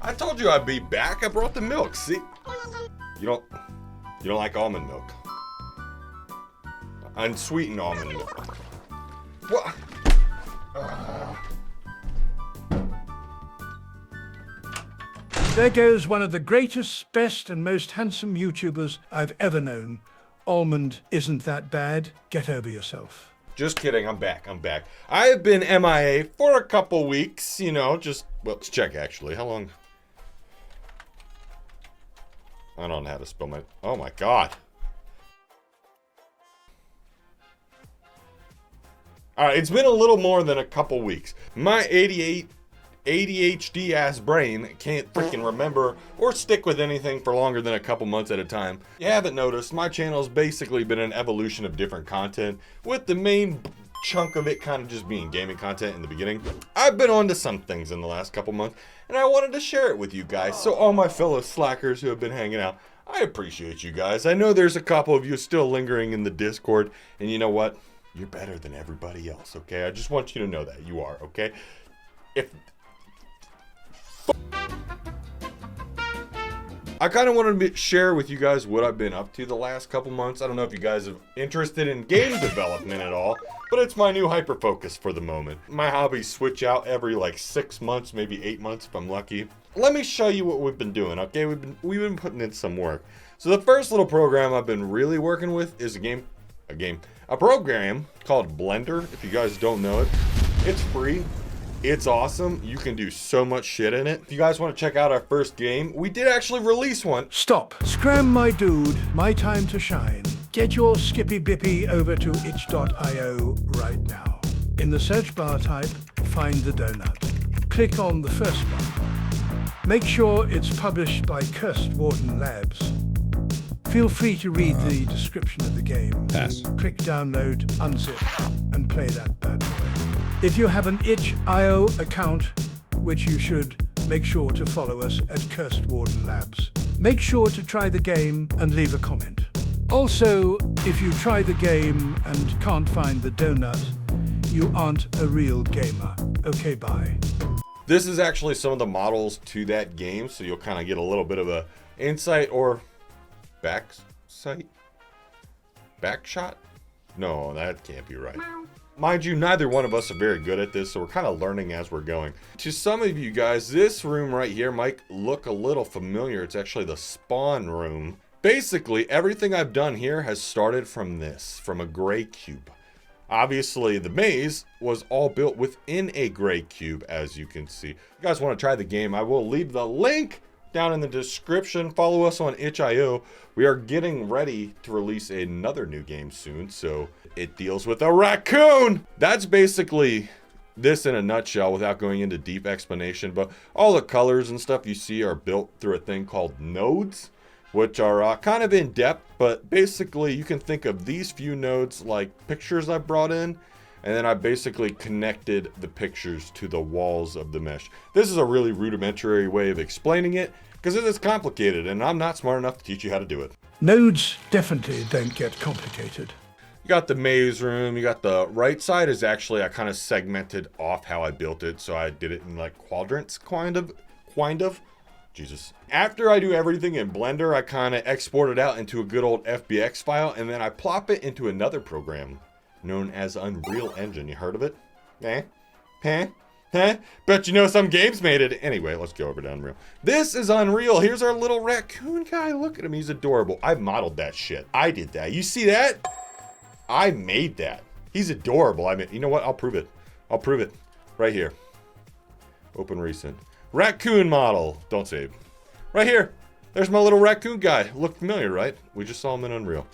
I told you I'd be back. I brought the milk. See? You don't like almond milk. Unsweetened almond milk. What? There goes one of the greatest, best, and most handsome YouTubers I've ever known. Almond isn't that bad. Get over yourself. Just kidding. I'm back. I have been MIA for a couple weeks. You know, well, let's check actually. How long? I don't know how to spell my. Oh my god. All right, it's been a little more than a couple weeks. My ADHD ass brain can't freaking remember or stick with anything for longer than a couple months at a time. You haven't noticed, my channel's basically been an evolution of different content, with the main chunk of it kind of just being gaming content in the beginning. I've been on to some things in the last couple months, and I wanted to share it with you guys. So all my fellow slackers who have been hanging out, I appreciate you guys. I know there's a couple of you still lingering in the Discord, and you know what? You're better than everybody else, okay? I just want you to know that you are, okay? I kind of wanted to share with you guys what I've been up to the last couple months. I don't know if you guys are interested in game development at all, but it's my new hyper focus for the moment. My hobbies switch out every like 6 months, maybe 8 months if I'm lucky. Let me show you what we've been doing, okay? We've been putting in some work. So the first little program I've been really working with is a program called Blender. If you guys don't know it, it's free. It's awesome. You can do so much shit in it. If you guys want to check out our first game, we did actually release one. Stop. Scram, my dude. My time to shine. Get your skippy bippy over to itch.io right now. In the search bar type, find the donut. Click on the first one. Make sure it's published by Cursed Warden Labs. Feel free to read the description of the game. Pass. Click download, unzip, and play that bad boy. If you have an itch.io account, which you should, make sure to follow us at Cursed Warden Labs. Make sure to try the game and leave a comment. Also, if you try the game and can't find the donut, you aren't a real gamer. Okay, bye. This is actually some of the models to that game, so you'll kind of get a little bit of a insight or backshot? No, that can't be right. Mind you, neither one of us are very good at this, so we're kind of learning as we're going. To some of you guys, this room right here might look a little familiar. It's actually the spawn room. Basically, everything I've done here has started from a gray cube. Obviously, the maze was all built within a gray cube, as you can see. If you guys want to try the game, I will leave the link down in the description. Follow us on itch.io. We are getting ready to release another new game soon, so it deals with a raccoon. That's basically this in a nutshell without going into deep explanation, but all the colors and stuff you see are built through a thing called nodes, which are kind of in depth, but basically you can think of these few nodes like pictures I brought in, and then I basically connected the pictures to the walls of the mesh. This is a really rudimentary way of explaining it, because it is complicated, and I'm not smart enough to teach you how to do it. Nodes definitely don't get complicated. You got the maze room, you got the right side is actually, I kind of segmented off how I built it, so I did it in like quadrants, kind of. Jesus. After I do everything in Blender, I kind of export it out into a good old FBX file, and then I plop it into another program known as Unreal Engine. You heard of it? Bet you know some games made it. Anyway, let's go over to Unreal. This is Unreal. Here's our little raccoon guy. Look at him. He's adorable. I modeled that shit. I did that. You see that? I made that. He's adorable. I mean, you know what? I'll prove it. Right here. Open recent. Raccoon model. Don't save. Right here. There's my little raccoon guy. Look familiar, right? We just saw him in Unreal.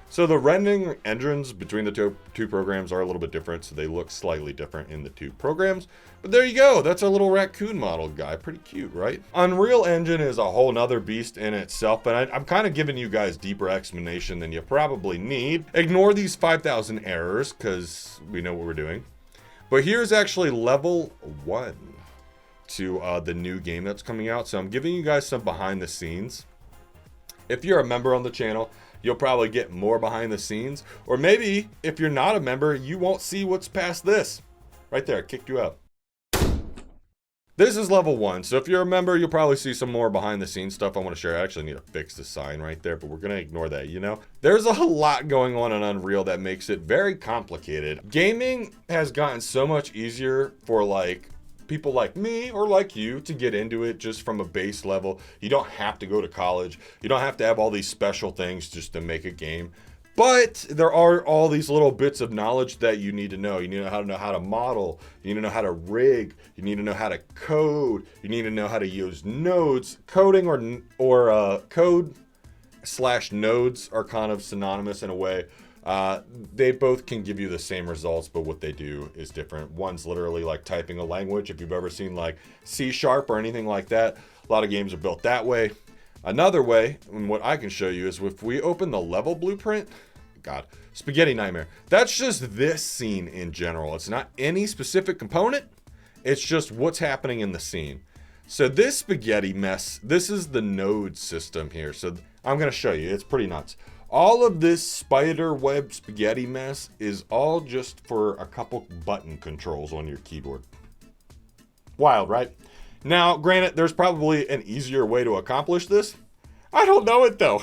So the rendering engines between the two programs are a little bit different, so they look slightly different in the two programs. But there you go. That's our little raccoon model guy. Pretty cute, right? Unreal Engine is a whole nother beast in itself, but I'm kind of giving you guys deeper explanation than you probably need. Ignore these 5,000 errors, because we know what we're doing. But here's actually level 1 to the new game that's coming out. So I'm giving you guys some behind the scenes. If you're a member on the channel, you'll probably get more behind the scenes. Or maybe if you're not a member, you won't see what's past this. Right there, I kicked you out. This is level 1, so if you're a member, you'll probably see some more behind the scenes stuff I want to share. I actually need to fix the sign right there, but we're going to ignore that, you know? There's a lot going on in Unreal that makes it very complicated. Gaming has gotten so much easier for like people like me or like you to get into it just from a base level. You don't have to go to college. You don't have to have all these special things just to make a game. But there are all these little bits of knowledge that you need to know. You need to know how to model. You need to know how to rig. You need to know how to code. You need to know how to use nodes. Coding or code / nodes are kind of synonymous in a way. They both can give you the same results, but what they do is different. One's literally like typing a language. If you've ever seen like C# or anything like that, a lot of games are built that way. Another way, and what I can show you, is if we open the level blueprint, God, spaghetti nightmare. That's just this scene in general. It's not any specific component. It's just what's happening in the scene. So this spaghetti mess, this is the node system here. So I'm going to show you. It's pretty nuts. All of this spider web spaghetti mess is all just for a couple button controls on your keyboard. Wild, right? Now, granted, there's probably an easier way to accomplish this. I don't know it though.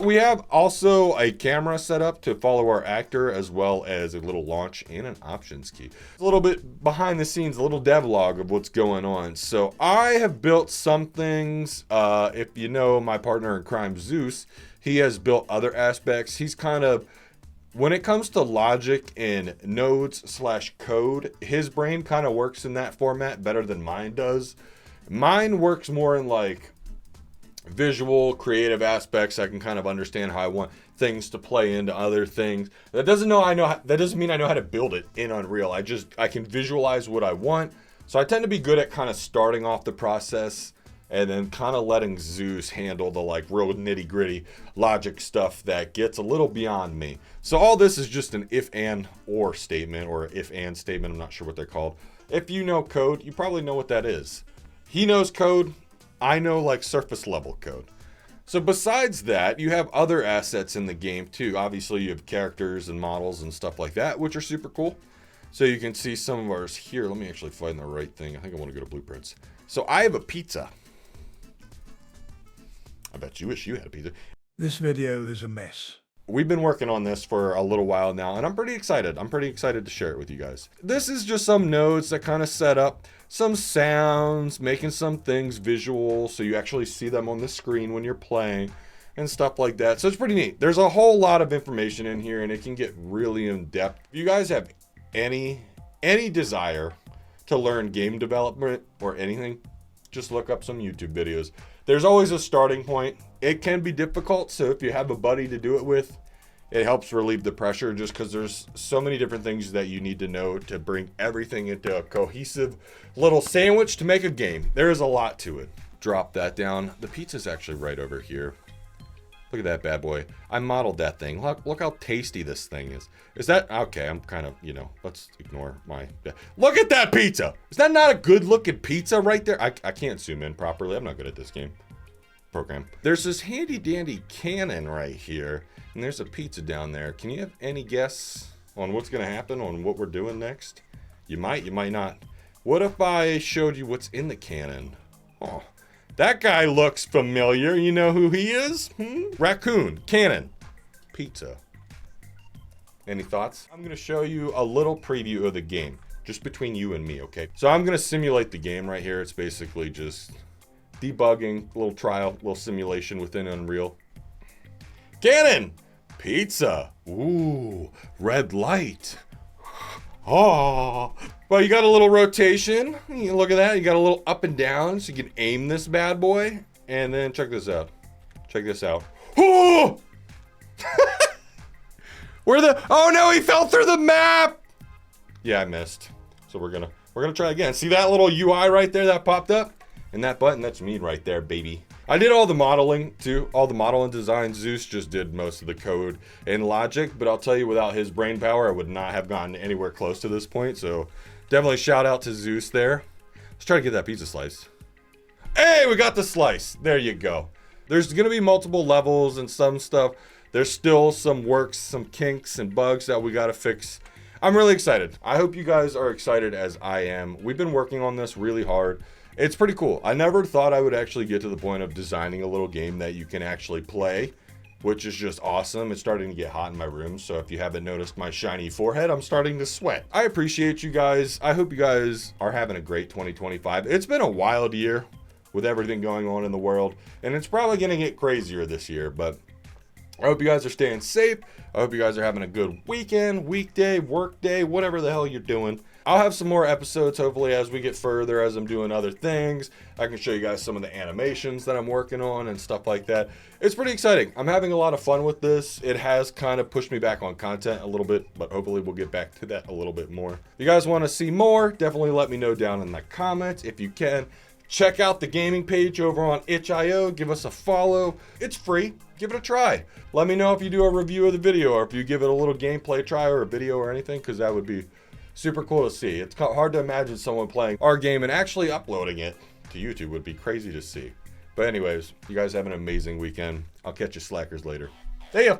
We have also a camera set up to follow our actor, as well as a little launch and an options key. A little bit behind the scenes, a little devlog of what's going on. So I have built some things. If you know my partner in crime, Zeus, he has built other aspects. He's kind of, when it comes to logic and nodes / code, his brain kind of works in that format better than mine does. Mine works more in like visual, creative aspects. I can kind of understand how I want things to play into other things. That doesn't mean I know how to build it in Unreal. I can visualize what I want. So I tend to be good at kind of starting off the process and then kind of letting Zeus handle the like real nitty gritty logic stuff that gets a little beyond me. So all this is just an if and or statement, or if and statement. I'm not sure what they're called. If you know code, you probably know what that is. He knows code. I know like surface level code. So besides that, you have other assets in the game too. Obviously you have characters and models and stuff like that, which are super cool. So you can see some of ours here. Let me actually find the right thing. I think I want to go to blueprints. So I have a pizza. I bet you wish you had a pizza. This video is a mess. We've been working on this for a little while now, and I'm pretty excited. I'm pretty excited to share it with you guys. This is just some nodes that kind of set up some sounds, making some things visual so you actually see them on the screen when you're playing and stuff like that. So it's pretty neat. There's a whole lot of information in here, and it can get really in depth. If you guys have any desire to learn game development or anything, just look up some YouTube videos. There's always a starting point. It can be difficult, so if you have a buddy to do it with, it helps relieve the pressure, just because there's so many different things that you need to know to bring everything into a cohesive little sandwich to make a game. There is a lot to it. Drop that down. The pizza's actually right over here. Look at that bad boy. I modeled that thing. Look how tasty this thing is. Is that okay? I'm kind of, let's ignore my. Look at that pizza. Is that not a good looking pizza right there? I can't zoom in properly. I'm not good at this game program. There's this handy dandy cannon right here, and there's a pizza down there. Can you have any guess on what's going to happen, on what we're doing next? You might not. What if I showed you what's in the cannon? Oh. That guy looks familiar. You know who he is? Raccoon, cannon, pizza. Any thoughts? I'm going to show you a little preview of the game, just between you and me, okay? So I'm going to simulate the game right here. It's basically just debugging, little trial, little simulation within Unreal. Cannon, pizza, ooh, red light. Oh, well, you got a little rotation. You look at that. You got a little up and down, so you can aim this bad boy. And then check this out. Check this out. Oh! Oh no, he fell through the map. Yeah, I missed. So we're gonna try again. See that little UI right there that popped up? And that button, that's me right there, baby. I did all the modeling too, all the modeling design. Zeus just did most of the code and logic, but I'll tell you, without his brain power, I would not have gotten anywhere close to this point. So definitely shout out to Zeus there. Let's try to get that pizza slice. Hey, we got the slice. There you go. There's gonna be multiple levels and some stuff. There's still some works, some kinks and bugs that we gotta fix. I'm really excited. I hope you guys are excited as I am. We've been working on this really hard. It's pretty cool. I never thought I would actually get to the point of designing a little game that you can actually play, which is just awesome. It's starting to get hot in my room, so if you haven't noticed my shiny forehead, I'm starting to sweat. I appreciate you guys. I hope you guys are having a great 2025. It's been a wild year with everything going on in the world, and it's probably going to get crazier this year, but I hope you guys are staying safe. I hope you guys are having a good weekend, weekday, work day, whatever the hell you're doing. I'll have some more episodes hopefully as we get further, as I'm doing other things. I can show you guys some of the animations that I'm working on and stuff like that. It's pretty exciting. I'm having a lot of fun with this. It has kind of pushed me back on content a little bit, but hopefully we'll get back to that a little bit more. If you guys want to see more, definitely let me know down in the comments if you can. Check out the gaming page over on itchio. Give us a follow. It's free. Give it a try. Let me know if you do a review of the video or if you give it a little gameplay try or a video or anything, because that would be super cool to see. It's hard to imagine someone playing our game and actually uploading it to YouTube. Would be crazy to see. But anyways, you guys have an amazing weekend. I'll catch you slackers later. See ya.